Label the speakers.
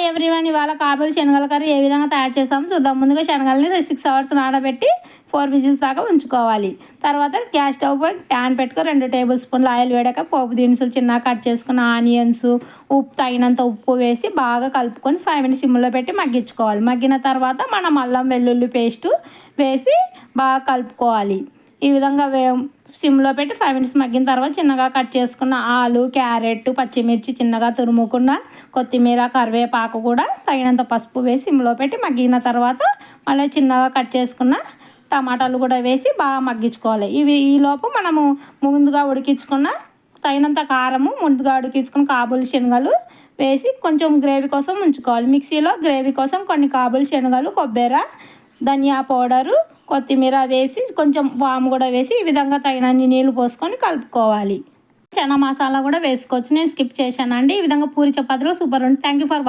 Speaker 1: Everyone, ఇవాళ కాబూలి శనగల curry ఏ విధంగా తయారు చేస్తామో చూద్దాం. ముందుగా శనగల్ని 6 అవర్స్ నానబెట్టి 4 విజిల్స్ దాకా ఉంచుకోవాలి. తర్వాత గ్యాస్ స్టవ్ పై ప్యాన్ పెట్టుకొని 2 టేబుల్ స్పూన్ల ఆయిల్ వేడాక పోపు దినుసులు చిన్నగా కట్ చేసుకున్న ఆనియన్స్, ఉప్పు తగినంత ఉప్పు వేసి బాగా కలుపుకొని 5 మినిట్స్ సిమ్లో పెట్టి మగ్గించుకోవాలి. మగ్గిన తర్వాత మనం అల్లం వెల్లుల్లి పేస్టు వేసి బాగా కలుపుకోవాలి. ఈ విధంగా సిమ్లో పెట్టి 5 మినిట్స్ మగ్గిన తర్వాత చిన్నగా కట్ చేసుకున్న ఆలు, క్యారెట్, పచ్చిమిర్చి చిన్నగా తురుముకున్న కొత్తిమీర, కరివేపాకు కూడా తగినంత పసుపు వేసి సిమ్లో పెట్టి మగ్గిన తర్వాత మళ్ళీ చిన్నగా కట్ చేసుకున్న టమాటాలు కూడా వేసి బాగా మగ్గించుకోవాలి. ఈలోపు మనము ముందుగా ఉడికించుకున్న తగినంత కారము, ముందుగా ఉడికించుకున్న కాబూలి శనగలు వేసి కొంచెం గ్రేవీ కోసం ఉంచుకోవాలి. మిక్సీలో గ్రేవీ కోసం కొన్ని కాబూలి శనగలు, కొబ్బరి, ధనియా పౌడరు, కొత్తిమీర వేసి కొంచెం వాము కూడా వేసి ఈ విధంగా తగినన్ని నీళ్ళు పోసుకొని కలుపుకోవాలి. చనా మసాలా కూడా వేసుకోవచ్చు, నేను స్కిప్ చేశానండి. ఈ విధంగా పూరి చపాతీలో సూపర్ ఉంది. Thank you for